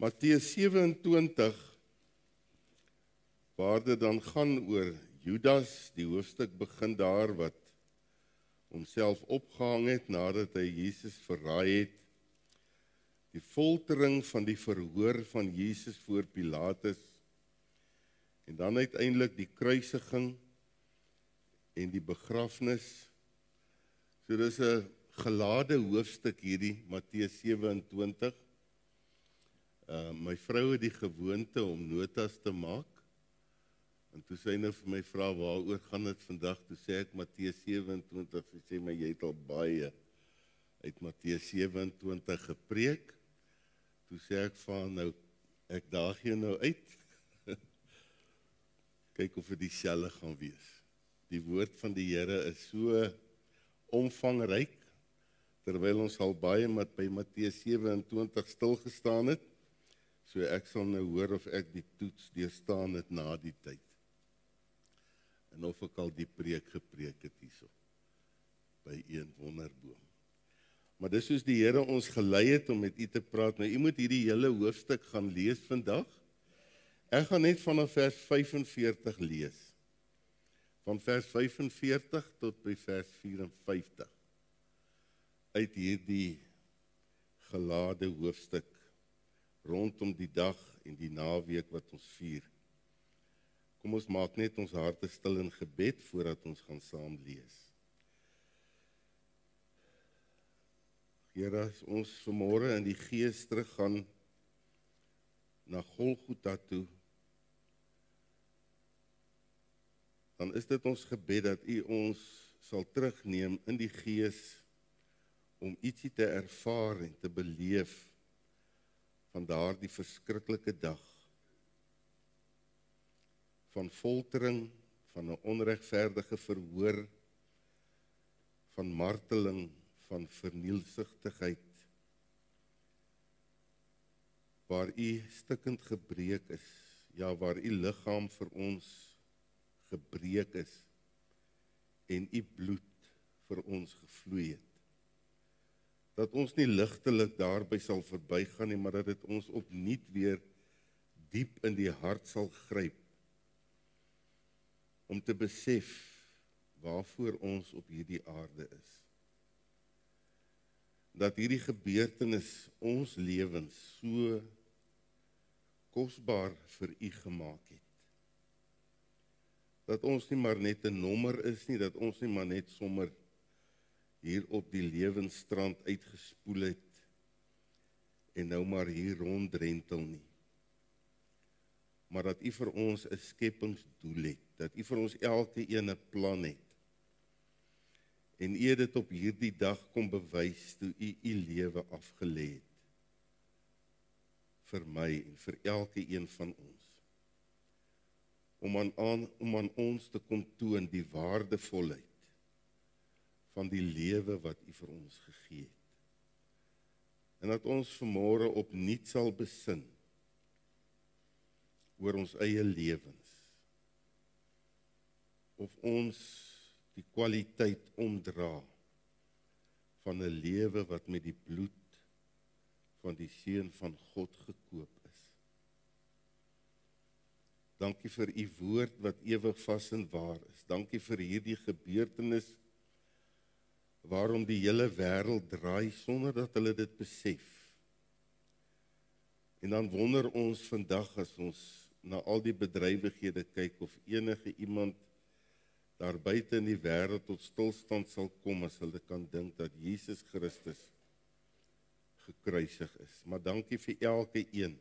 Matteus 27, waar dit dan gaan oor Judas, die hoofstuk begin daar wat homself opgehang het nadat hy Jesus verraai het, die foltering van die verhoor van Jesus voor Pilatus, en dan uiteindelik die kruisiging en die begrafnis. So dis 'n gelade hoofstuk hierdie, Matteus 27. My vrou het die gewoonte om notas te maak, en toe sy nou vir my vra, waaroor gaan dit vandag? Toe sê ek Matteus 27, sy sê my, jy het al baie uit Matteus 27 gepreek. Toe sê ek van nou, ek daag jou nou uit, kyk of dit dieselfde gaan wees. Die woord van die Here is so omvangryk, terwyl ons al baie by Matteus 27 stilgestaan het, so ek sal nou hoor of ek die toets deurstaan het na die tyd. En of ek al die preek gepreek het hierso, by een wonderboom. Maar dis soos die Here ons gelei het om met u te praat. Nou, u moet hierdie hele hoofstuk gaan lees vandag. Ek gaan net vanaf vers 45 lees. Van vers 45 tot by vers 54. Uit hierdie gelade hoofstuk, rondom die dag en die naweek wat ons vier. Kom ons maak net ons harte stil in gebed voordat ons gaan saam lees. Here, as ons vanmôre in die gees teruggaan na Golgotha toe, dan is dit ons gebed dat u ons sal terugneem in die gees om ietsie te ervaar en te beleef van daardie verskriklike dag, van foltering, van 'n onregverdige verhoor, van marteling, van vernielsigtigheid, waar u stikkend gebreek is, ja, waar u liggaam vir ons gebreek is, en u bloed vir ons gevloei het. Dat ons nie ligtelik daarby sal verbygaan nie, maar dat dit ons opnuut weer diep in die hart sal gryp, om te besef waarvoor ons op hierdie aarde is. Dat hierdie gebeurtenis ons lewens so kosbaar vir u gemaak het. Dat ons nie maar net 'n nommer is nie, dat ons nie maar net sommer hier op die lewensstrand uitgespoel het en nou maar hier rondrentel nie. Maar dat u vir ons 'n skepingsdoel het, dat u vir ons elke een 'n plan het. En u het dit op hierdie dag kom bewys toe u lewe afgelê het. Vir my en vir elke een van ons. Om aan ons te kom toon die waardevolheid van die lewe wat u vir ons gegee het. En dat ons vanmôre opnuut sal besin oor ons eie lewens. Of ons die kwaliteit omdra van 'n lewe wat met die bloed van die Seun van God gekoop is. Dankie vir u woord wat ewig vas en waar is. Dankie vir hierdie gebeurtenis waarom die hele wêreld draai sonder dat hulle dit besef. En dan wonder ons vandag as ons na al die bedrywighede kyk of enige iemand daar buite in die wêreld tot stilstand sal kom as hulle kan dink dat Jesus Christus gekruisig is. Maar dankie vir elke een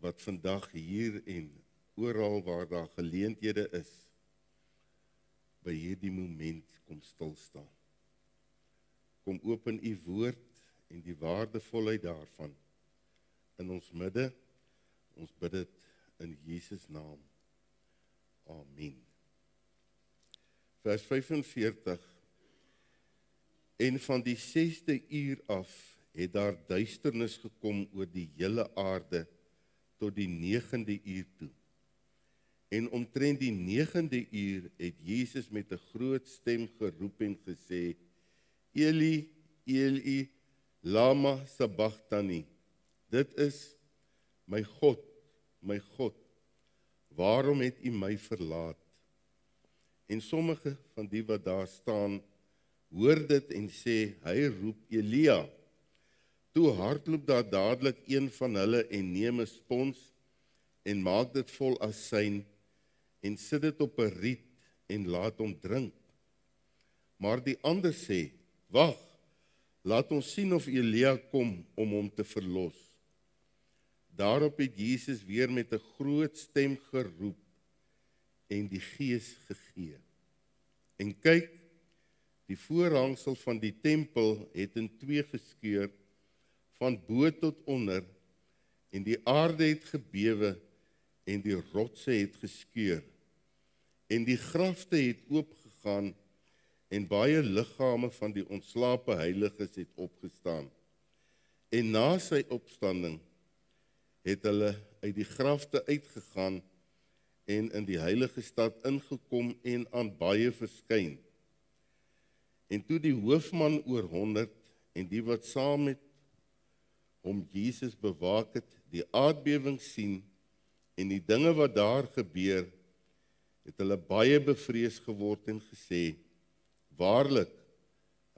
wat vandag hier en oral waar daar geleenthede is, by hierdie moment kom stilstaan. Kom open u woord en die waardevolheid daarvan in ons midde. Ons bid dit in Jesus naam. Amen. Vers 45. En van die 6de uur af het daar duisternis gekom oor die hele aarde tot die 9de uur toe. En omtrent die 9de uur het Jesus met 'n groot stem geroep en gesê: Eli, Eli, lama sabachthani. Dit is: my God, my God, waarom het U my verlaat? En sommige van die wat daar staan, hoor dit en sê, hy roep Elia. Toe hardloop daar dadelik een van hulle en neem 'n spons en maak dit vol asyn en sit dit op 'n riet en laat hom drink. Maar die ander sê, wag, laat ons sien of Elia kom om hom te verlos. Daarop het Jesus weer met 'n groot stem geroep en die Gees gegee. En kyk, die voorhangsel van die tempel het in twee geskeur, van bo tot onder, en die aarde het gebewe, en die rotse het geskeur. En die grafte het oopgegaan, en baie liggame van die ontslape heiliges het opgestaan. En na sy opstanding het hulle uit die grafte uitgegaan en in die heilige stad ingekom en aan baie verskyn. En toe die hoofman oor 100 en die wat saam met hom Jesus bewaak het, die aardbewing sien en die dinge wat daar gebeur, het hulle baie bevrees geword en gesê, waarlik,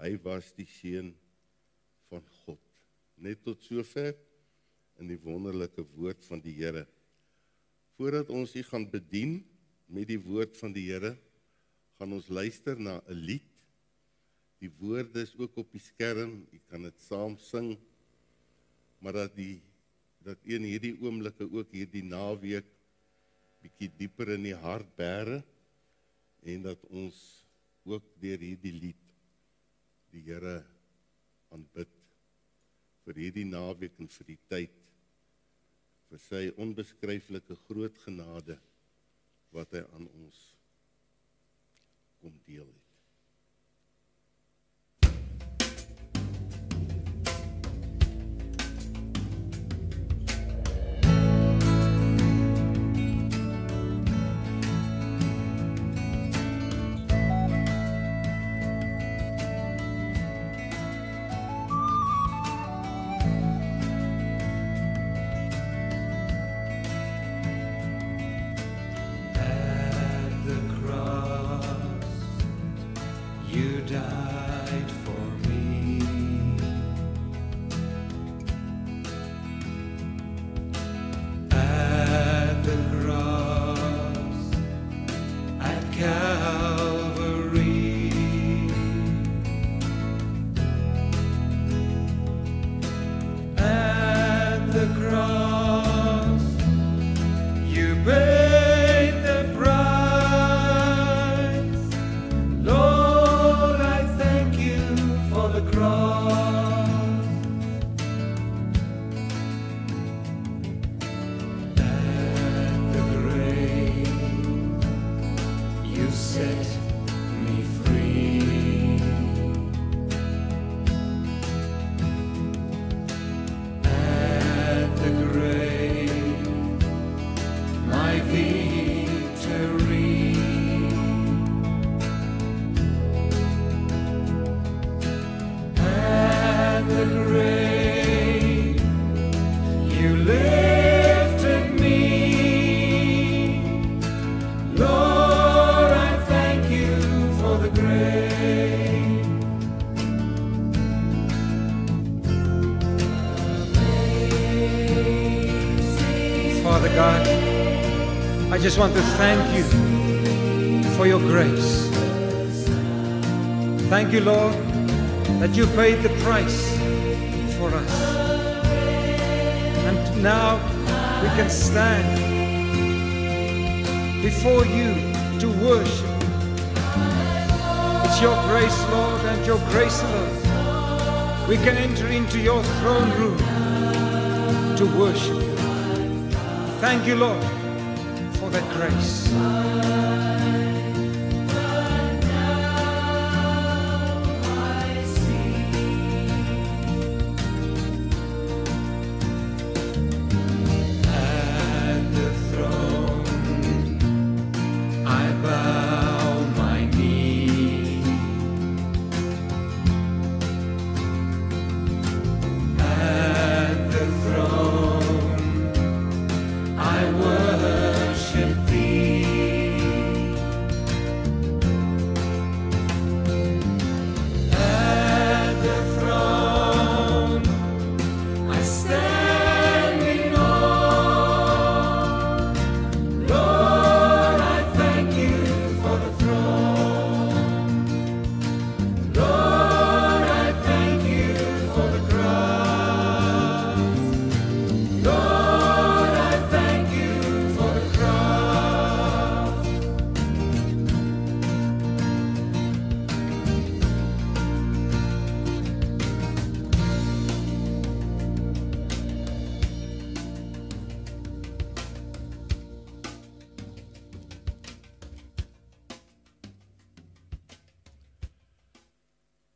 hy was die Seun van God. Net tot sover in die wonderlike woord van die Here. Voordat ons U gaan bedien met die woord van die Here, gaan ons luister na 'n lied. Die woorde is ook op die skerm, U kan dit saam sing, maar dat in hierdie oomblikke ook hierdie naweek bietjie dieper in die hart bære en dat ons ook deur hierdie lied die Here aanbid vir hierdie naweek en vir die tyd, vir sy onbeskryflike groot genade wat hy aan ons kom deel het. Father God, I just want to thank you for your grace. Thank you, Lord, that you paid the price for us. And now we can stand before you to worship. It's your grace, Lord, and your grace alone. We can enter into your throne room to worship you. Thank you, Lord, for that grace.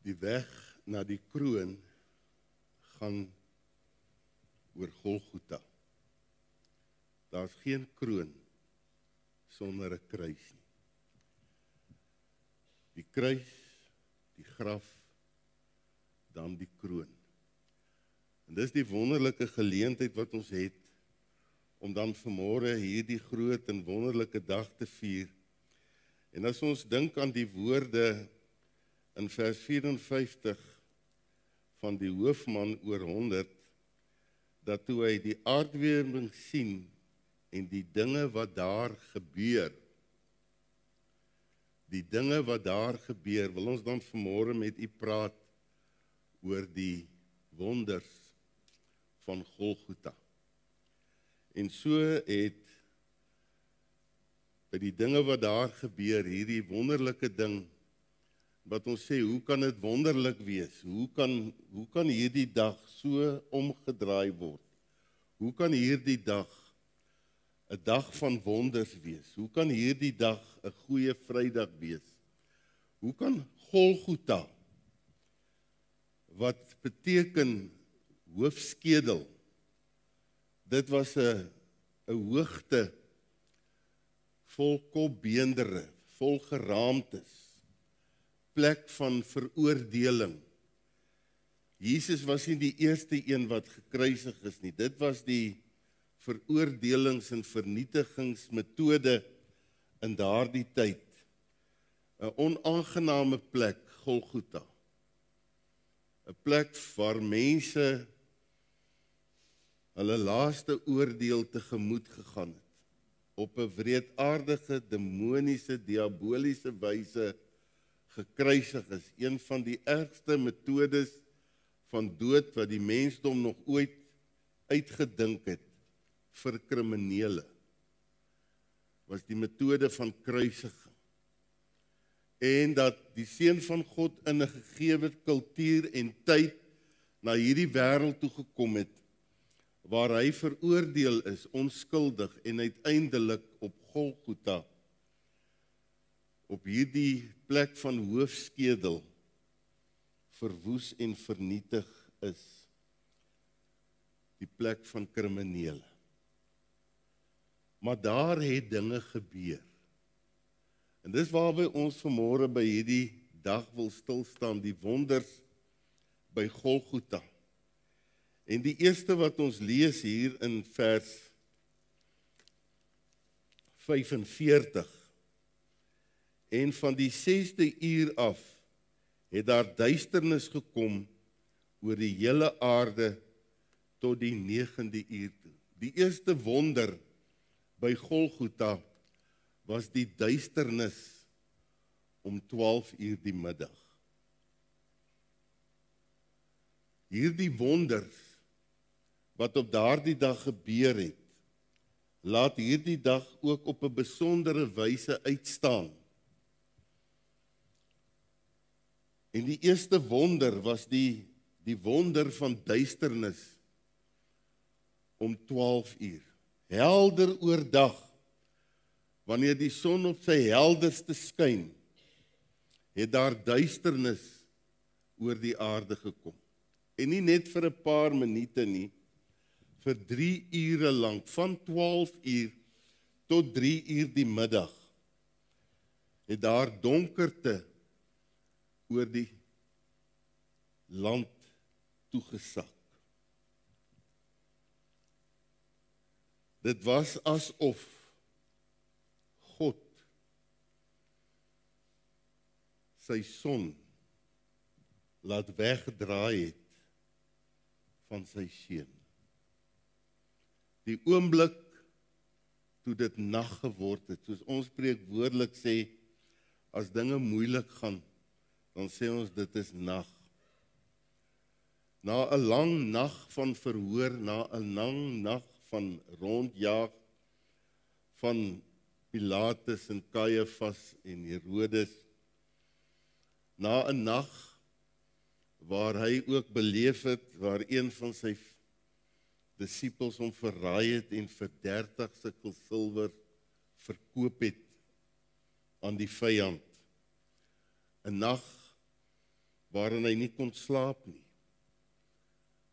Die weg na die kroon gaan oor Golgotha. Daar's geen kroon sonder 'n kruis nie. Die kruis, die graf, dan die kroon. En dis die wonderlike geleentheid wat ons het, om dan vanmôre hierdie groot en wonderlike dag te vier. En as ons dink aan die woorde in vers 54 van die hoofman oor 100, dat toe hy die aardbewing sien en die dinge wat daar gebeur, wil ons dan vanmôre met u praat oor die wonders van Golgotha. En so het by die dinge wat daar gebeur, hierdie wonderlike ding, wat ons sê, hoe kan dit wonderlik wees? Hoe kan hierdie dag so omgedraai word? Hoe kan hierdie dag 'n dag van wonders wees? Hoe kan hierdie dag 'n goeie Vrydag wees? Hoe kan Golgotha, wat beteken hoofskedel, dit was 'n hoogte vol kopbeendere, vol geraamtes, plek van veroordeling. Jesus was nie die eerste een wat gekruisig is nie. Dit was die veroordelings- en vernietigingsmetode in daardie tyd. 'n onaangename plek, Golgotha. 'n plek waar mense hulle laaste oordeel tegemoet gegaan het. Op 'n wreedaardige, demoniese, diaboliese wyse gekruisig is. Een van die ergste metodes van dood wat die mensdom nog ooit uitgedink het vir kriminele, was die metode van kruisiging. En dat die Seun van God in 'n gegewe kultuur en tyd na hierdie wêreld toe gekom het, waar hy veroordeel is, onskuldig, en uiteindelik op Golgotha, op hierdie plek van hoofskedel, verwoes en vernietig is, die plek van kriminele. Maar daar het dinge gebeur. En dis waarby ons vanmôre by hierdie dag wil stilstaan, die wonders by Golgotha. En die eerste wat ons lees hier in vers 45, en van die 6de uur af, het daar duisternis gekom oor die hele aarde tot die 9de uur toe. Die eerste wonder by Golgotha was die duisternis om 12 uur die middag. Hierdie wonders wat op daardie dag gebeur het, laat hierdie dag ook op 'n besondere wyse uitstaan. En die eerste wonder was die wonder van duisternis om 12 uur. Helder oordag, wanneer die son op sy helderste skyn, het daar duisternis oor die aarde gekom. En nie net vir 'n paar minute nie, vir 3 ure lank, van 12 uur tot 3 uur die middag, het daar donkerte oor die land toegesak. Dit was asof God sy son laat wegdraai het van sy seun. Die oomblik toe dit nag geword het, soos ons spreekwoordelik sê, as dinge moeilik gaan, dan sê ons dit is nag. Na 'n lang nag van verhoor, na 'n lang nag van rondjaag van Pilatus en Kajafas en Herodes, na 'n nag waar hy ook beleef het, waar een van sy disippels hom verraai het en vir 30 sikkel silwer verkoop het aan die vyand. 'n nag waarin hy nie kon slaap nie.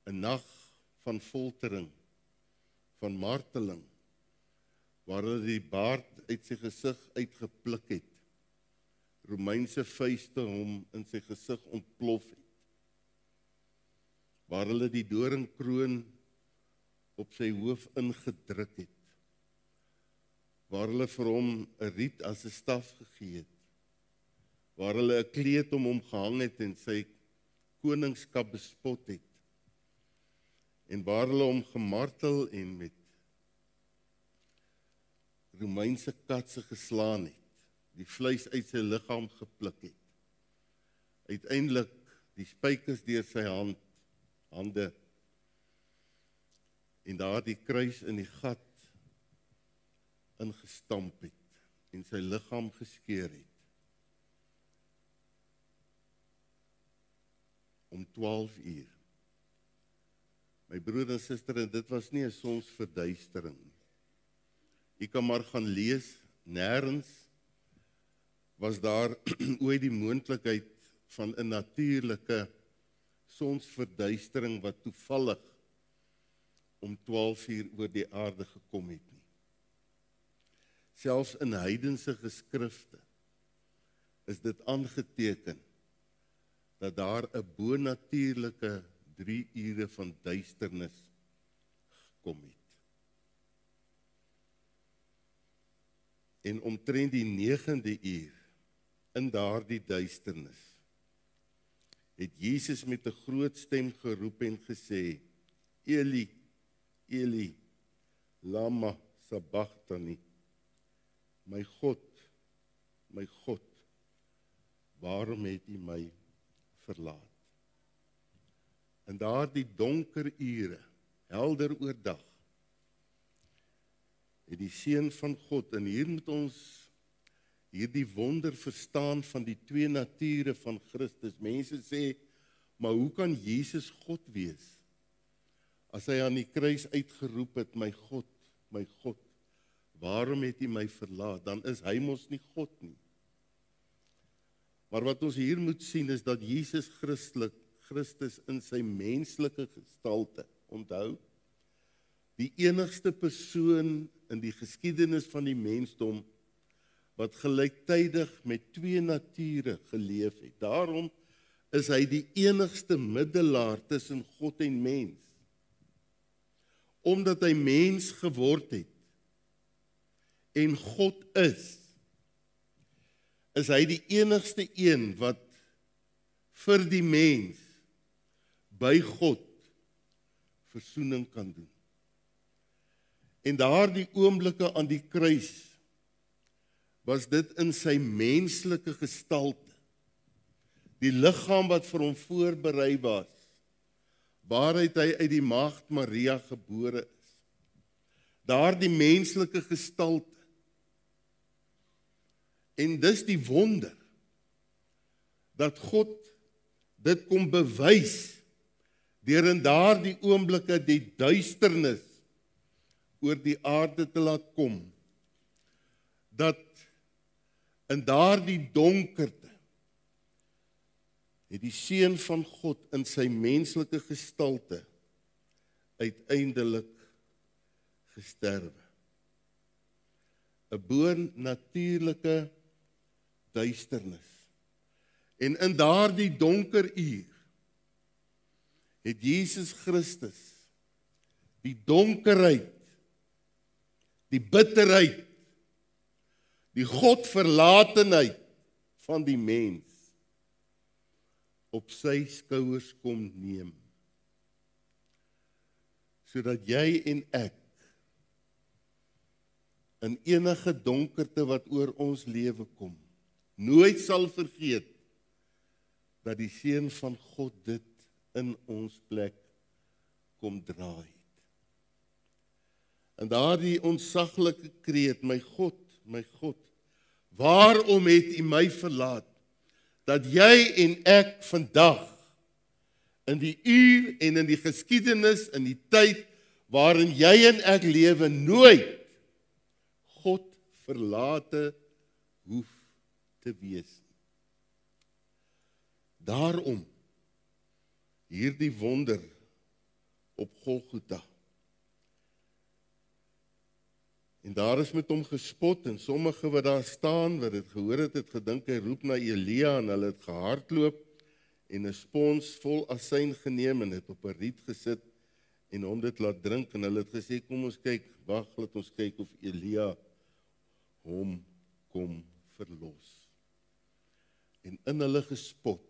'n nag van foltering, van marteling, waar hulle die baard uit sy gesig uitgepluk het, Romeinse vuiste hom in sy gesig ontplof het, waar hulle die doringkroon op sy hoof ingedruk het, waar hulle vir hom 'n riet as 'n staf gegee het, waar hulle 'n kleed om hom gehang het en sy koningskap bespot het, en waar hulle hom gemartel en met Romeinse katse geslaan het, die vleis uit sy liggaam gepluk het, uiteindelik die spykers deur sy hande en daar die kruis in die gat ingestamp het en sy liggaam geskeur het. Om 12 uur. My broer en suster, en dit was nie 'n sonsverduistering nie. Jy kan maar gaan lees, nêrens was daar ooit die moontlikheid van 'n natuurlike sonsverduistering wat toevallig om 12 uur oor die aarde gekom het nie. Selfs in heidense geskrifte is dit aangeteken dat daar 'n bonatuurlike 3 ure van duisternis gekom het. En omtrent die 9de uur in daardie duisternis het Jesus met 'n groot stem geroep en gesê, Eli, Eli, lama sabachthani, my God, waarom het U my verlaat? In daardie donker ure, helder oordag, het die Seun van God, en hier moet ons hierdie wonder verstaan van die twee nature van Christus. Mense sê, maar hoe kan Jesus God wees? As hy aan die kruis uitgeroep het, my God, waarom het U my verlaat? Dan is hy mos nie God nie. Maar wat ons hier moet sien is dat Jesus Christus in sy menslike gestalte, onthou, die enigste persoon in die geskiedenis van die mensdom wat gelyktydig met twee nature geleef het. Daarom is hy die enigste middelaar tussen God en mens. Omdat hy mens geword het en God is hy die enigste een wat vir die mens by God versoening kan doen. En daardie oomblikke aan die kruis was dit in sy menslike gestalte, die liggaam wat vir hom voorberei was, waaruit hy uit die maagd Maria gebore is. Daardie menslike gestalte. En dis die wonder, dat God dit kom bewys, deur in daardie oomblikke die duisternis oor die aarde te laat kom, dat in daardie donkerte het die Seun van God in sy menslike gestalte uiteindelik gesterwe. 'n bonatuurlike duisternis. En in daardie donker uur het Jesus Christus die donkerheid, die bitterheid, die Godverlatenheid van die mens op sy skouers kom neem, sodat jy en ek in enige donkerte wat oor ons lewe kom, nooit sal vergeet dat die Seun van God dit in ons plek kom dra het. En daardie ontsaglike kreet, my God, waarom het U my verlaat? Dat jy en ek vandag in die uur en in die geskiedenis, in die tyd waarin jy en ek lewe, nooit God verlate hoef te wees. Daarom hierdie wonder op Golgotha. En daar is met hom gespot, en sommige wat daar staan, wat dit gehoor het gedink hy roep na Elia, en hulle het gehardloop, en 'n spons vol asyn geneem, en het op 'n riet gesit, en hom dit laat drink, en hulle het gesê, kom ons kyk, wag, laat ons kyk of Elia hom kom verlos. En in hulle gespot,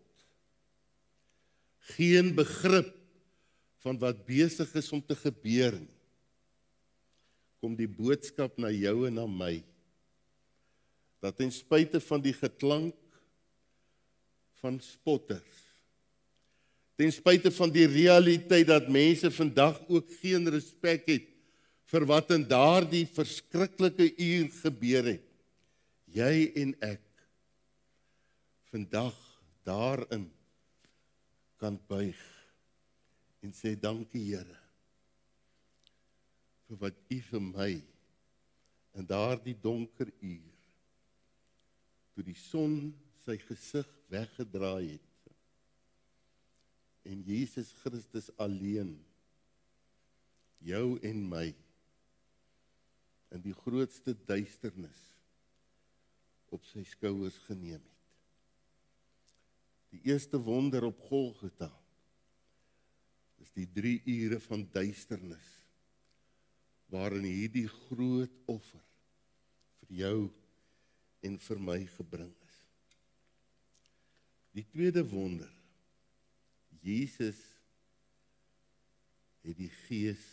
geen begrip van wat besig is om te gebeur nie, kom die boodskap na jou en na my, dat ten spyte van die geklank van spotters, ten spyte van die realiteit dat mense vandag ook geen respek het vir wat in daardie verskriklike uur gebeur het, jy en ek vandag daarin kan buig en sê dankie Here vir wat U vir my in daardie donker uur, toe die son sy gesig weggedraai het en Jesus Christus alleen jou en my in die grootste duisternis op sy skouers geneem het. Die eerste wonder op Golgotha is die 3 ure van duisternis waarin hierdie groot offer vir jou en vir my gebring is. Die tweede wonder, Jesus het die Gees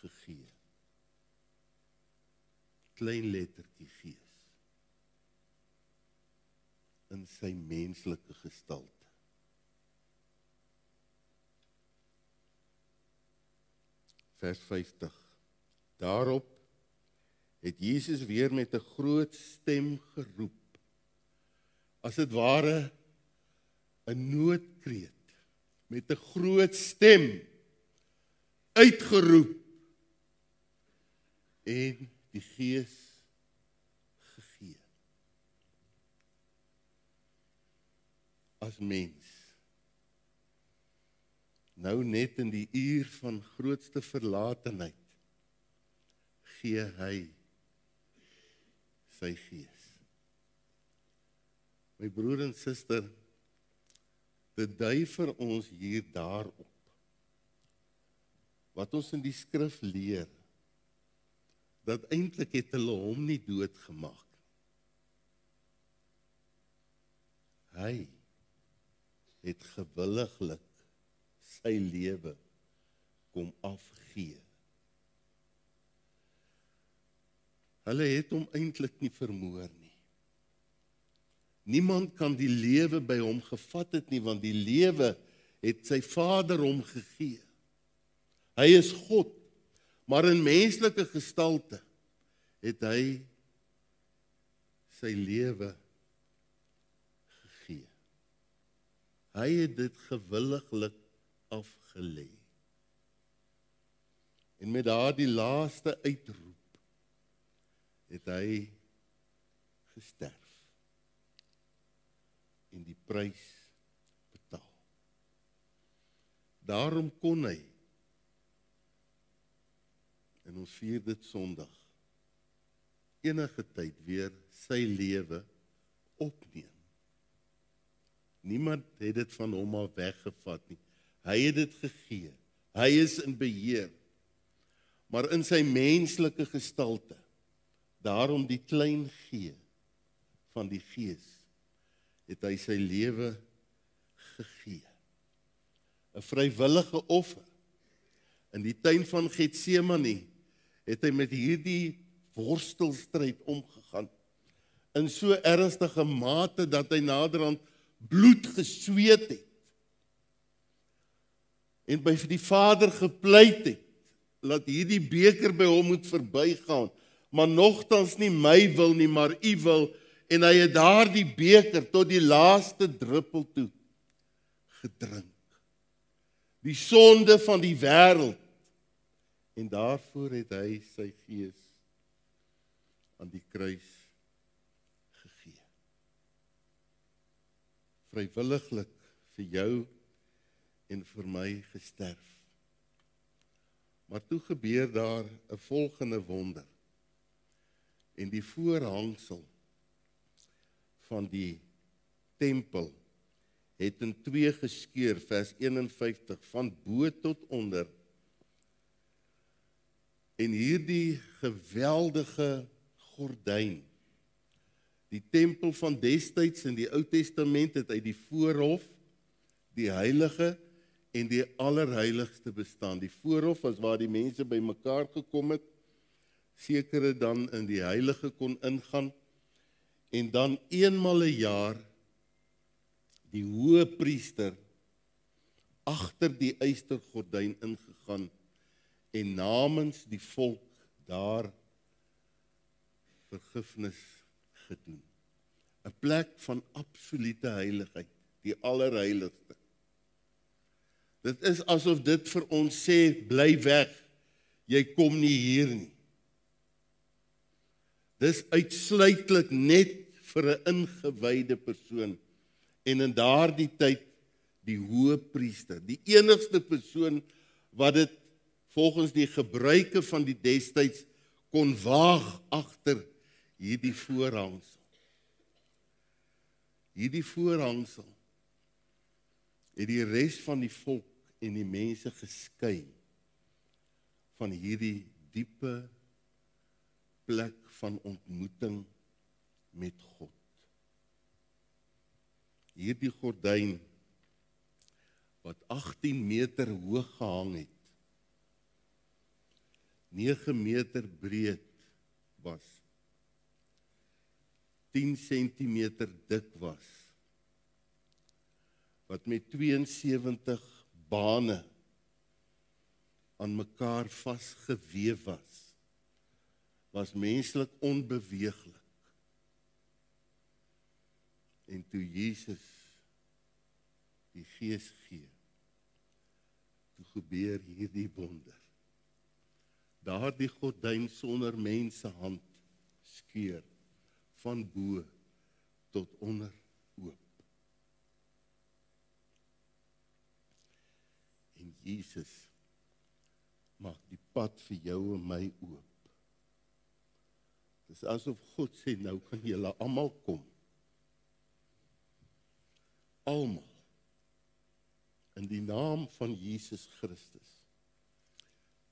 gegee. Klein lettertjie Gees. In sy menslike gestalte. Vers 50. Daarop het Jesus weer met 'n groot stem geroep, as dit ware 'n noodkreet, met 'n groot stem uitgeroep en die Gees gegee. As mens, nou net in die uur van grootste verlatenheid, gee hy sy Gees. My broer en suster, dit dui vir ons hier daarop, wat ons in die skrif leer, dat eintlik het hulle hom nie doodgemaak. Hy het gewilliglik sy lewe kom afgee. Hulle het hom eintlik nie vermoor nie. Niemand kan die lewe by hom gevat het nie, want die lewe het sy Vader hom gegee. Hy is God, maar in menslike gestalte het hy sy lewe gegee. Hy het dit gewilliglik afgelê. En met daardie laaste uitroep het hy gesterf en die prys betaal. Daarom kon hy, en ons vier dit Sondag, enige tyd weer sy lewe opneem. Niemand het dit van hom al weggevat nie. Hy het dit gegee. Hy is in beheer. Maar in sy menslike gestalte, daarom die klein gee van die Gees, het hy sy lewe gegee. 'n vrywillige offer. In die tuin van Getsemane het hy met hierdie worstelstryd omgegaan, in so ernstige mate dat hy naderhand bloed gesweet het, en by die Vader gepleit het, laat hierdie beker by hom moet verbygaan, maar nogtans nie my wil nie, maar U wil, en hy het daardie beker tot die laaste druppel toe gedrink. Die sonde van die wêreld, en daarvoor het hy sy Gees aan die kruis gegee. vrywilliglik vir jou en vir my gesterf. Maar toe gebeur daar 'n volgende wonder. En die voorhangsel van die tempel het in twee geskeur, vers 51, van bo tot onder. En hierdie geweldige gordyn, die tempel van destyds in die Ou Testament het uit die voorhof, die heilige en die allerheiligste bestaan. Die voorhof was waar die mense by mekaar gekom het, sekere dan in die heilige kon ingaan, en dan eenmal 'n jaar die hoëpriester agter die ystergordyn ingegaan en namens die volk daar vergifnis gedoen. 'n Plek van absolute heiligheid, die allerheiligste. Dit is asof dit vir ons sê, bly weg, jy kom nie hier nie. Dis uitsluitlik net vir 'n ingewyde persoon, en in daardie tyd die hoëpriester, die enigste persoon wat dit volgens die gebruike van die destyds kon waag agter hierdie voorhangsel. Hierdie voorhangsel het die res van die volk en die mense geskei van hierdie diepe plek van ontmoeting met God. Hierdie gordyn wat 18 meter hoog gehang het, 9 meter breed was, 10 sentimeter dik was, wat met 72 bane aan mekaar vasgeweef was menslik onbeweeglik. En toe Jesus die Gees gee, toe gebeur hierdie wonder. Daardie gordyn sonder mense hand skeur, van bo tot onder oop. En Jesus maak die pad vir jou en my oop. Dis asof God sê, nou kan julle almal kom. Almal. In die naam van Jesus Christus.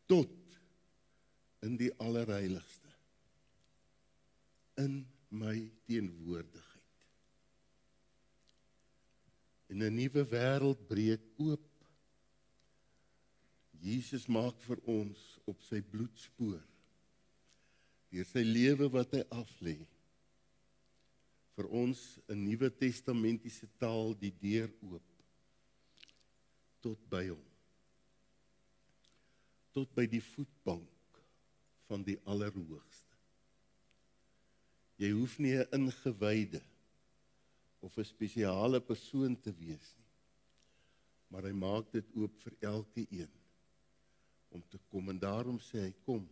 Tot in die allerheiligste. In my teenwoordigheid. En 'n nuwe wêreld breek oop. Jesus maak vir ons op sy bloedspoor, deur sy lewe wat hy aflê, vir ons 'n Nuwe Testamentiese taal die deur oop, tot by hom, tot by die voetbank van die Allerhoogste. Jy hoef nie 'n ingewyde of 'n spesiale persoon te wees nie, maar hy maak dit oop vir elke een om te kom, en daarom sê hy, kom,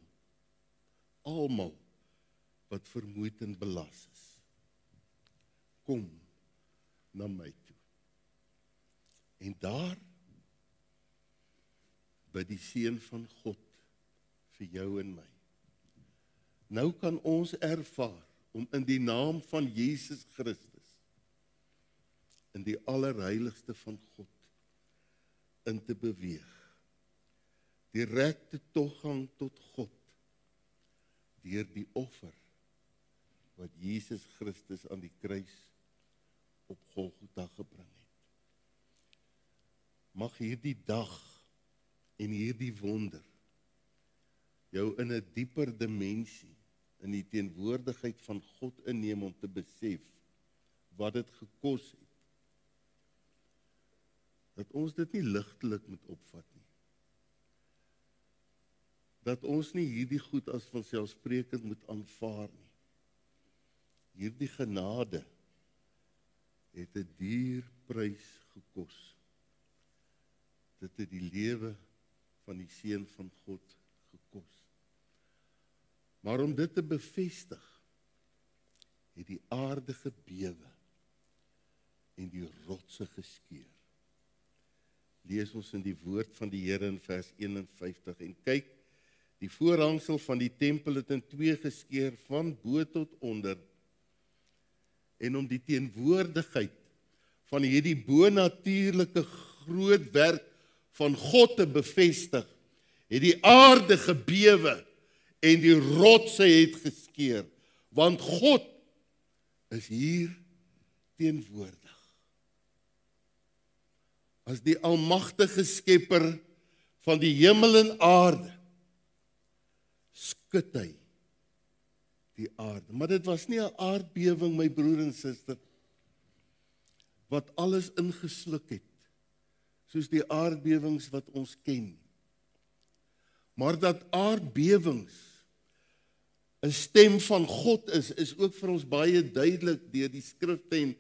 almal wat vermoeid en belas is, kom na my toe. En daar, by die Seun van God, vir jou en my. Nou kan ons ervaar, om in die naam van Jesus Christus, in die allerheiligste van God, in te beweeg. Direkte toegang tot God, deur die offer, wat Jesus Christus aan die kruis op Golgotha gebring het. Mag hierdie dag en hierdie wonder jou in 'n dieper dimensie in die teenwoordigheid van God inneem om te besef wat dit gekos het. Dat ons dit nie ligtelik moet opvat nie. Dat ons nie hierdie goed as vanselfsprekend moet aanvaar nie. Hierdie genade het 'n duur prys gekos. Dit het die lewe van die Seun van God gekos. Maar om dit te bevestig, het die aarde gebewe en die rotse geskeur. Lees ons in die woord van die Here in vers 51 en kyk, die voorhangsel van die tempel het in twee geskeur van bo tot onder, en om die teenwoordigheid van hierdie bonatuurlike groot werk van God te bevestig, het die aarde gebewe en die rotse het geskeur, want God is hier teenwoordig. As die almagtige skepper van die hemel en aarde, skud hy die aarde. Maar dit was nie 'n aardbewing, my broer en suster, wat alles ingesluk het, soos die aardbewings wat ons ken. Maar dat aardbewings 'n stem van God is ook vir ons baie duidelik deur die skrifte, en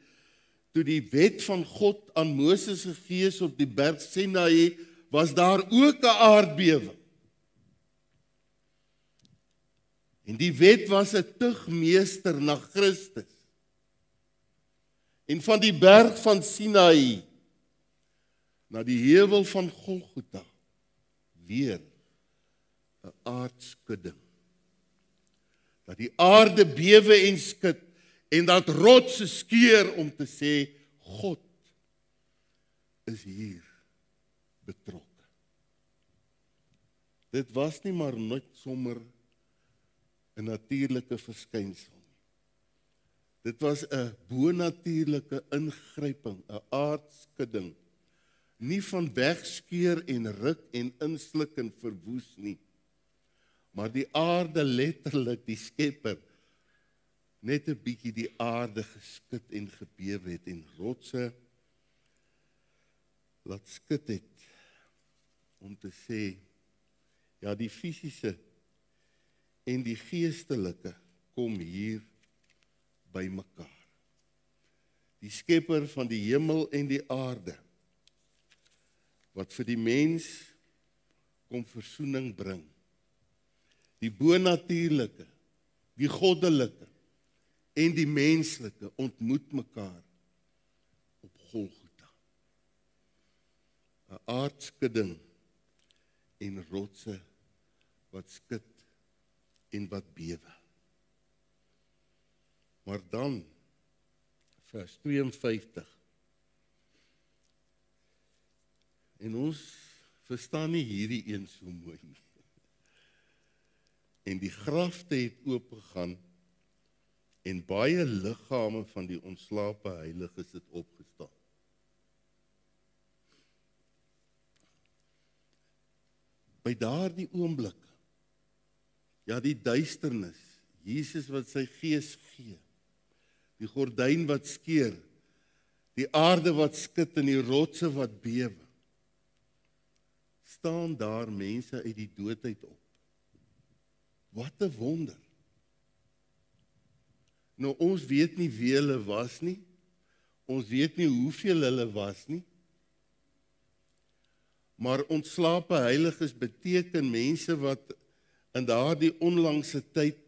toe die wet van God aan Moses gegee is op die berg Sinaï, was daar ook 'n aardbewing. En die wet was 'n tugmeester na Christus. En van die berg van Sinaï na die heuwel van Golgotha weer 'n aardskudding. Dat die aarde bewe en skud en dat rotse skeur om te sê God is hier betrokke. Dit was nie maar net sommer 'n natuurlike verskynsel nie. Dit was 'n bonatuurlike ingryping, 'n aardskudding, nie van wegskeur en ruk en insluk en verwoes nie, maar die aarde letterlik, die skepper, net 'n bietjie die aarde geskit en gebewe het en rotse laat skud het, om te sê, ja, die fisiese en die geestelike kom hier by mekaar. Die skepper van die hemel en die aarde, wat vir die mens kom versoening bring. Die bonatuurlike, die goddelike en die menslike ontmoet mekaar op Golgotha. 'n Aardskudding en rotse wat skud en wat bewe. Maar dan, vers 52, en ons verstaan nie hierdie een so mooi nie. En die grafte het oopgegaan, en baie liggame van die ontslape heiliges het opgestaan. By daardie oomblik, ja, die duisternis, Jesus wat sy gees gee, die gordyn wat skeur, die aarde wat skud en die rotse wat bewe, staan daar mense uit die doodheid op. Wat 'n wonder. Nou, ons weet nie wie hulle was nie, ons weet nie hoeveel hulle was nie, maar ontslape heiliges beteken mense wat in daardie onlangse tyd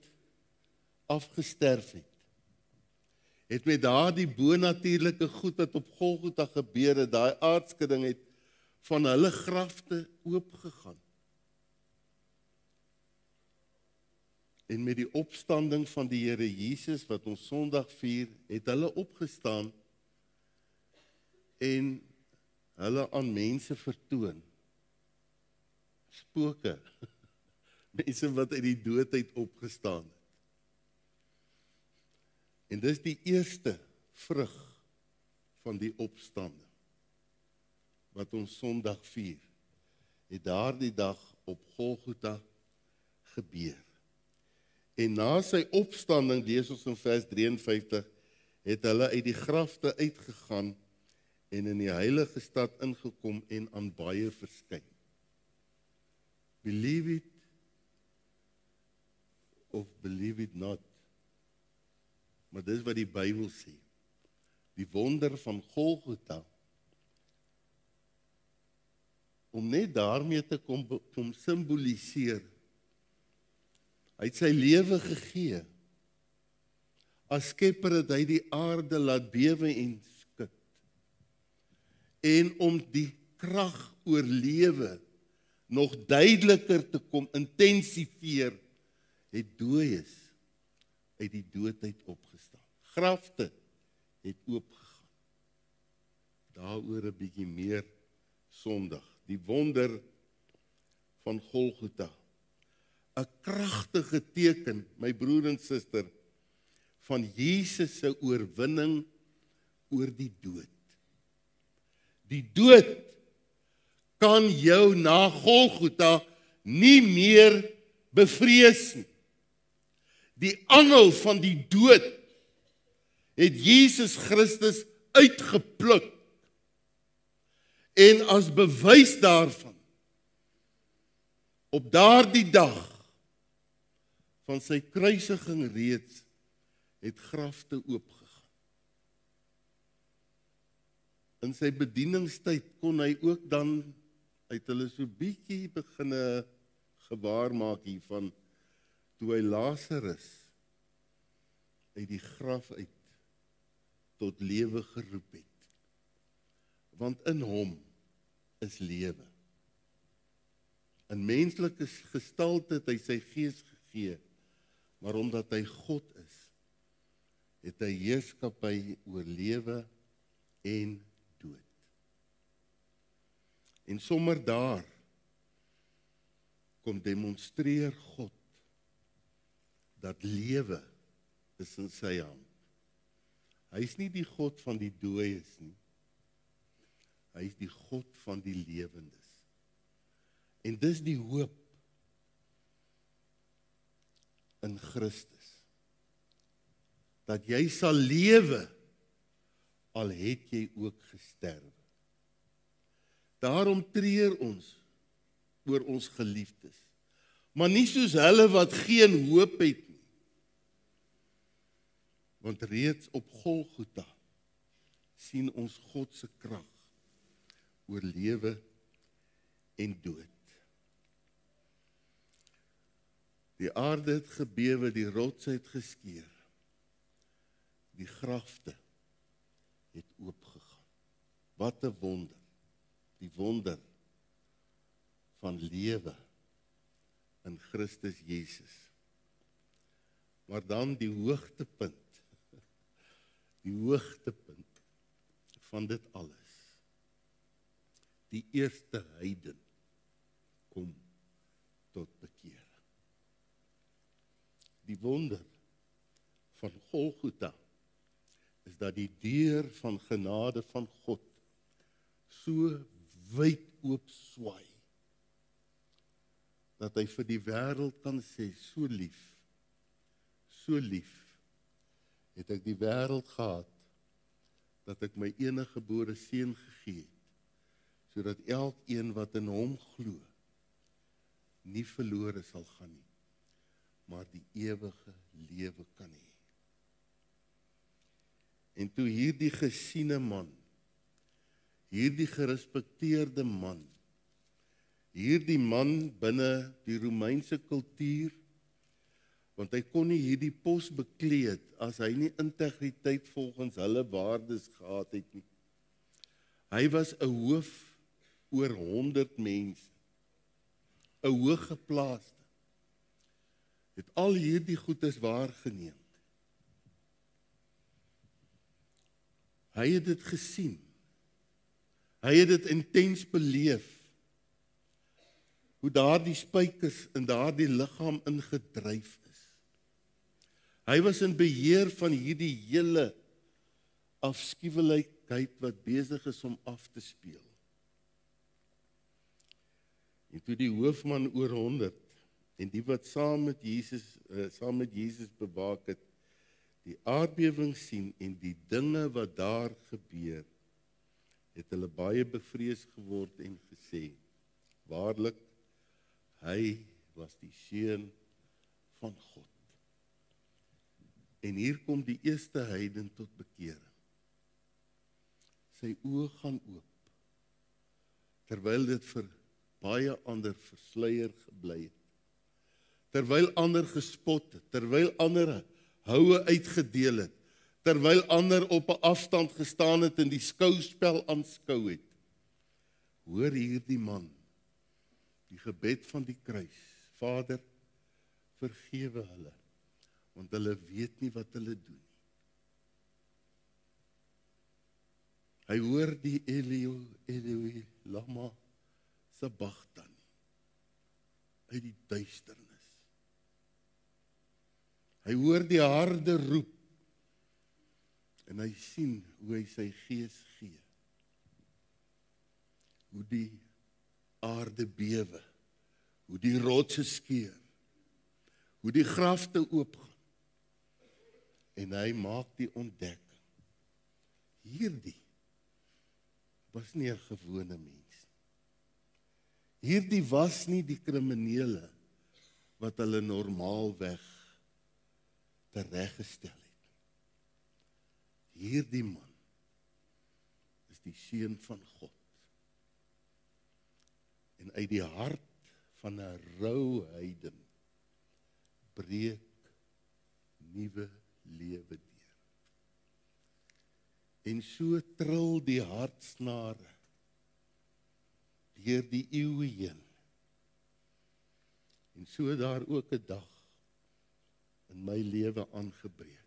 afgesterf het met daardie bonatuurlike goed wat op Golgotha gebeur het, daai aardskudding het van hulle grafte oopgegaan. En met die opstanding van die Here Jesus, wat ons Sondag vier, het hulle opgestaan en hulle aan mense vertoon. Spooke, mense wat uit die doodheid opgestaan het. En dis die eerste vrug van die opstanding, wat ons Sondag vier, het daardie dag op Golgotha gebeur. En na sy opstanding, lees ons in vers 53, het hulle uit die grafte uitgegaan en in die heilige stad ingekom en aan baie verskyn. Believe it of believe it not. Maar dis wat die Bybel sê. Die wonder van Golgotha, om net daarmee te kom symboliseer. Hy het sy lewe gegee. As skepper het hy die aarde laat bewe en skud. En om die krag oor lewe nog duideliker te kom intensifieer, het dooies uit die doodheid opgestaan. Grafte het oopgegaan. Daaroor 'n bietjie meer Sondag. Die wonder van Golgotha. 'n Kragtige teken, my broer en suster, van Jesus se oorwinning oor die dood. Die dood kan jou na Golgotha nie meer bevrees nie. Die angel van die dood het Jesus Christus uitgepluk. En as bewys daarvan, op daardie dag van sy kruisiging reeds, het grafte oopgegaan. In sy bedieningstyd kon hy ook dan uit hulle so bietjie beginne gewaar maak hiervan, toe hy Lazarus uit die graf uit tot lewe geroep het. Want in hom is lewe. In menslike gestalte het hy sy gees gegee, maar omdat hy God is, het hy heerskappy oor lewe en dood. En sommer daar kom demonstreer God dat lewe is in sy hand. Hy is nie die God van die dooies nie. Hy is die God van die lewendes. En dis die hoop in Christus. Dat jy sal lewe, al het jy ook gesterwe. Daarom treur ons oor ons geliefdes. Maar nie soos hulle wat geen hoop het nie. Want reeds op Golgotha sien ons God se krag oor lewe en dood. Die aarde het gebewe, die rots het geskeur. Die grafte het oopgegaan. Wat 'n wonder. Die wonder van lewe in Christus Jesus. Maar dan die hoogtepunt. Die hoogtepunt van dit alles. Die eerste heiden kom tot bekering. Die wonder van Golgotha is dat die deur van genade van God so wyd oop swaai, dat hy vir die wêreld kan sê, so lief, het ek die wêreld gehad, dat ek my enige gebore seun gegee het, sodat elkeen wat in hom glo, nie verlore sal gaan nie, maar die ewige lewe kan hê. En toe hierdie gesiene man, hierdie gerespekteerde man, hierdie man binne die Romeinse kultuur, want hy kon nie hierdie pos bekleed as hy nie integriteit volgens hulle waardes gehad het nie. Hy was 'n hoof oor 100 mense, 'n hooggeplaaste, het al hierdie goedes waargeneem. Hy het dit gesien. Hy het dit intens beleef. Hoe daardie spykers in daardie liggaam ingedryf is. Hy was in beheer van hierdie hele afskuwelikheid wat besig is om af te speel. En toe die hoofman oor 100 en die wat saam met Jesus bewaak het, die aardbewing sien en die dinge wat daar gebeur, het hulle baie bevrees geword en gesê, waarlik, hy was die seun van God. En hier kom die eerste heiden tot bekering. Sy oë gaan oop, terwyl dit vir baie ander versluier gebly het. Terwyl ander gespot het, terwyl ander houe uitgedeel het, terwyl ander op 'n afstand gestaan het en die skouspel aanskou het, hoor hierdie man, die gebed van die kruis, Vader, vergewe hulle, want hulle weet nie wat hulle doen. Hy hoor die Eloi, lama sabachthani, uit die duisternis. Hy hoor die harde roep, en hy sien hoe hy sy gees gee. Hoe die aarde bewe, hoe die rotse skeur, hoe die grafte oopgaan. En hy maak die ontdekking. Hierdie was nie 'n gewone mens. Hierdie was nie die kriminele wat hulle normaalweg tereggestel het. Hierdie man is die seun van God. En uit die hart van 'n rou heiden breek nuwe lewe deur. En so tril die hartsnare deur die eeue heen. En so daar ook 'n dag in my lewe aangebreek.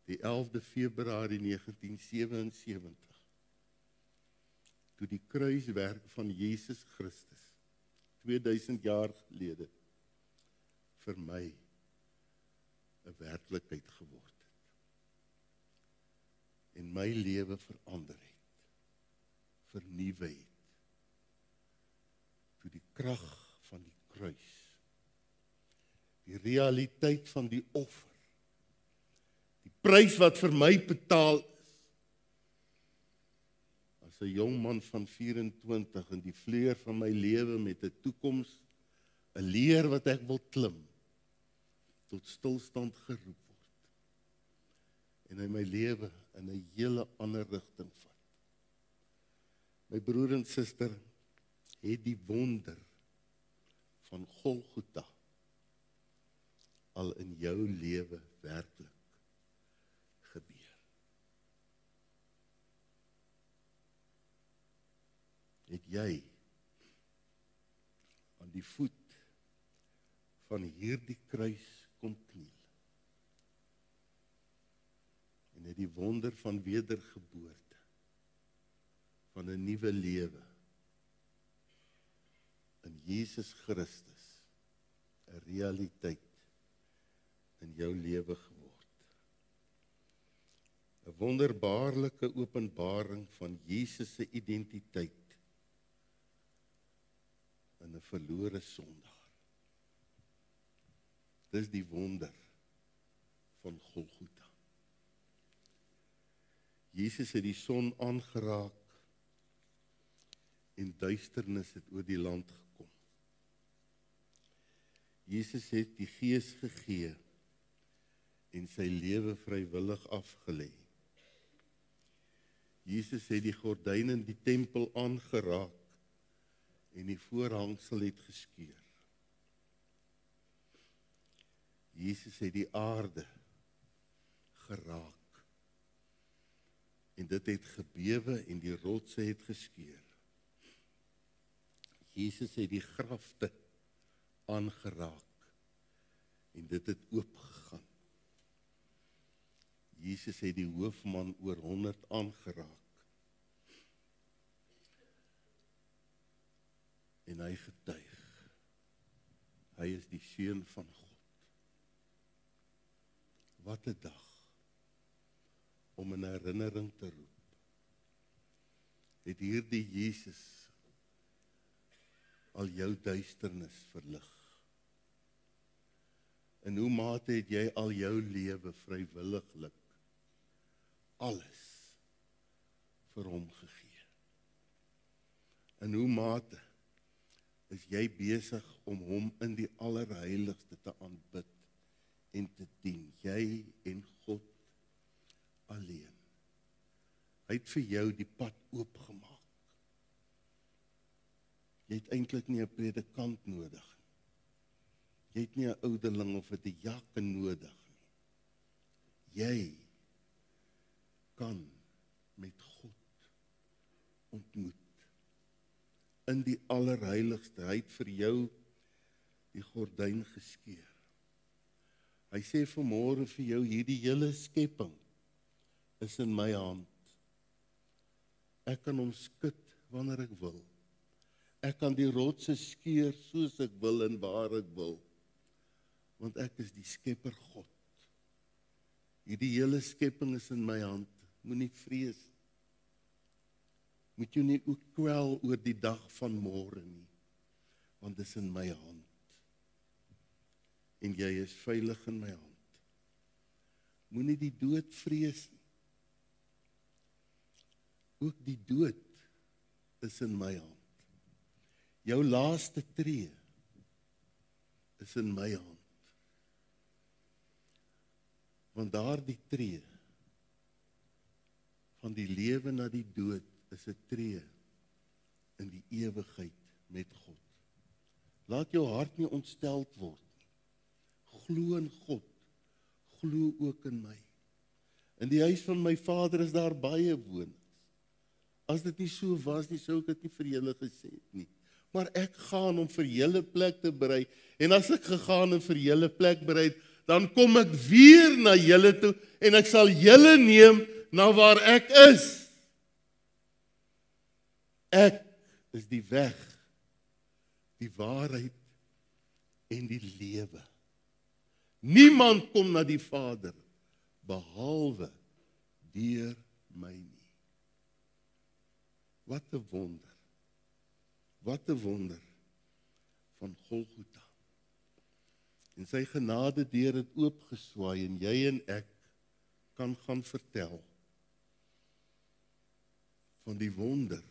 Die 11de Februarie 1977. Toe die kruiswerk van Jesus Christus 2000 jaar gelede vir my 'n werklikheid geword het. En my lewe verander het, vernuwe het. Toe die krag van die kruis, die realiteit van die offer, die prys wat vir my betaal is, as 'n jong man van 24 in die vleur van my lewe met 'n toekoms, 'n leer wat ek wil klim, tot stilstand geroep word. En hy my lewe in 'n hele ander rigting vat. My broer en suster, het die wonder van Golgotha al in jou lewe werklik gebeur. Het jy aan die voet van hierdie kruis kom kniel en het die wonder van wedergeboorte, van 'n nuwe lewe in Jesus Christus 'n realiteit in jou lewe geword. 'n Wonderbaarlike openbaring van Jesus se identiteit in 'n verlore sondaar. Dis die wonder van Golgotha. Jesus het die son aangeraak en duisternis het oor die land gekom. Jesus het die Gees gegee en sy lewe vrywillig afgelê. Jesus het die gordyn in die tempel aangeraak en die voorhangsel het geskeur. Jesus het die aarde geraak en dit het gebewe en die rotse het geskeur. Jesus het die grafte aangeraak en dit het oopgegaan. Jesus het die hoofman oor 100 aangeraak en hy getuig. Hy is die seun van God. Wat 'n dag om in herinnering te roep. Het hierdie Jesus al jou duisternis verlig? In hoe mate het jy al jou lewe vrywilliglik alles vir hom gegee? In hoe mate is jy besig om hom in die allerheiligste te aanbid en te dien, jy en God alleen. Hy het vir jou die pad oopgemaak. Jy het eintlik nie 'n predikant nodig nie. Jy het nie 'n ouderling of 'n diaken nodig nie. Jy kan met God ontmoet. in die allerheiligste. Hy het vir jou die gordyn geskeur. Hy sê vanmôre vir jou, hierdie hele skepping is in my hand. Ek kan hom skud wanneer ek wil. Ek kan die rotse skeur soos ek wil en waar ek wil. Want ek is die skepper God. Hierdie hele skepping is in my hand. Moenie vrees. Moet jou nie ook kwel oor die dag van môre nie. Want dit is in my hand. En jy is veilig in my hand. Moenie die dood vrees nie. Ook die dood is in my hand. Jou laaste tree is in my hand. Want daardie tree van die lewe na die dood is 'n tree in die ewigheid met God. Laat jou hart nie ontsteld word nie. Glo in God, glo ook in my. In die huis van my Vader is daar baie wonings. As dit nie so was nie, sou ek dit nie vir julle gesê het nie. Maar ek gaan om vir julle plek te berei. En as ek gegaan en vir julle plek berei, dan kom ek weer na julle toe en ek sal julle neem na waar ek is. Ek is die weg, die waarheid en die lewe. Niemand kom na die Vader behalwe deur my nie. Wat 'n wonder. Wat 'n wonder van Golgotha. En sy genade deur het oopgeswaai en jy en ek kan gaan vertel van die wonder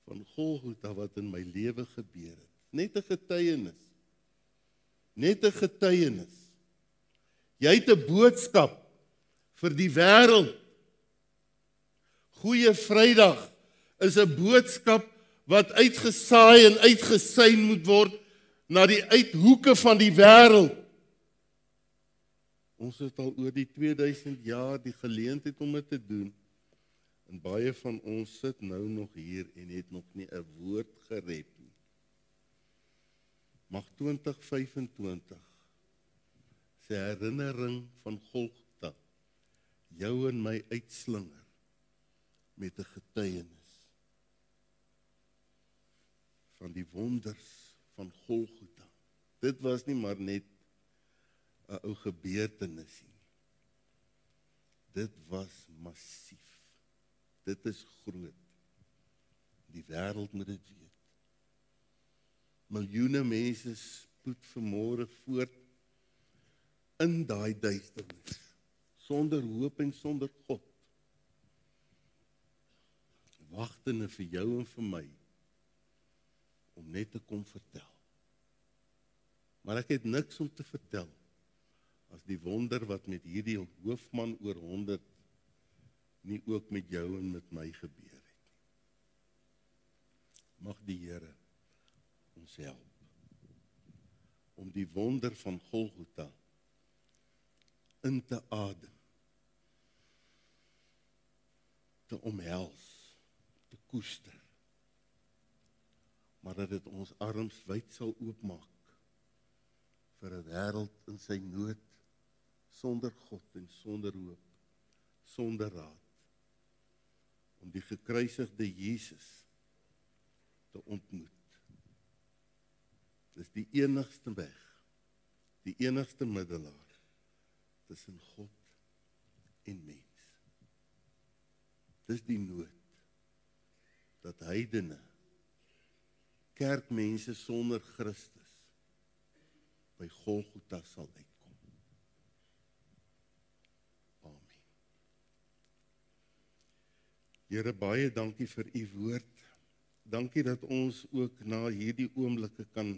van Golgotha wat in my lewe gebeur het. Net 'n getuienis. Net 'n getuienis. Jy het 'n boodskap vir die wêreld. Goeie Vrydag is 'n boodskap wat uitgesaai en uitgesyn moet word na die uithoeke van die wêreld. Ons het al oor die 2000 jaar die geleentheid om dit te doen. En baie van ons sit nou nog hier en het nog nie 'n woord gerep nie. Mag 2025 se herinnering van Golgotha jou en my uitslinger met 'n getuienis van die wonders van Golgotha. Dit was nie maar net 'n ou gebeurtenis nie. Dit was massief. Dit is groot. Die wêreld moet dit weet. Miljoene mense spoed vanmôre voort in daai duisternis, sonder hoop en sonder God. Wagtende vir jou en vir my om net te kom vertel. Maar ek het niks om te vertel as die wonder wat met hierdie hoofman oor 100 nie ook met jou en met my gebeur het. Mag die Here ons help om die wonder van Golgotha in te adem, te omhels, te koester, maar dat dit ons arms wyd sal oopmaak vir 'n wêreld in sy nood, sonder God en sonder hoop, sonder raad, om die gekruisigde Jesus te ontmoet. Dis die enigste weg, die enigste middelaar tussen God en mens. Dis die nood dat heidene, kerkmense sonder Christus by Golgotha sal uitkom. Amen. Here, baie dankie vir u woord. Dankie dat ons ook na hierdie oomblikke kan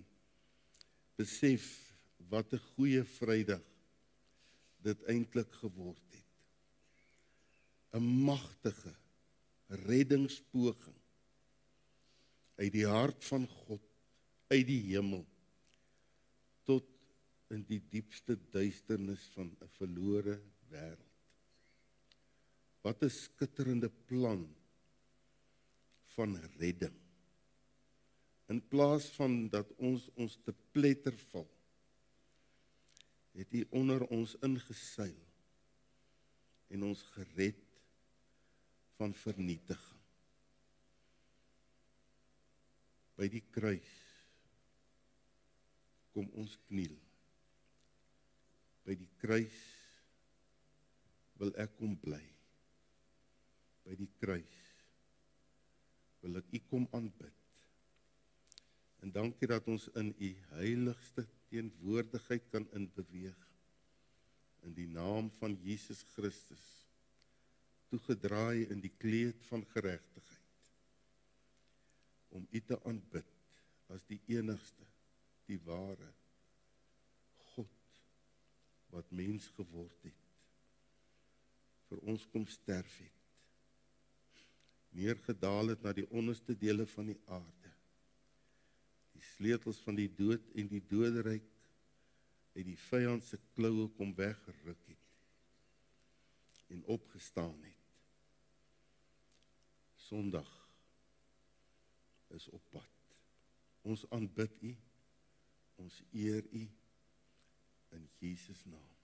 besef wat 'n goeie Vrydag dit eintlik geword het. 'n Magtige reddingspoging uit die hart van God, uit die hemel, tot in die diepste duisternis van 'n verlore wêreld. Wat 'n skitterende plan van redding. In plaas van dat ons te pletter val, het U onder ons ingeseil en ons gered van vernietiging. By die kruis kom ons kniel. By die kruis wil ek kom bly. By die kruis wil ek U kom aanbid. En dankie dat ons in U heiligste teenwoordigheid kan inbeweeg. In die naam van Jesus Christus, toegedraai in die kleed van geregtigheid, om U te aanbid as die enigste, die ware God, wat mens geword het, vir ons kom sterf het, neergedaal het na die onderste dele van die aarde, die sleutels van die dood en die doderyk uit die vyand se kloue kom weggeruk het, en opgestaan het. Sondag is op pad. Ons aanbid U, ons eer U in Jesus naam.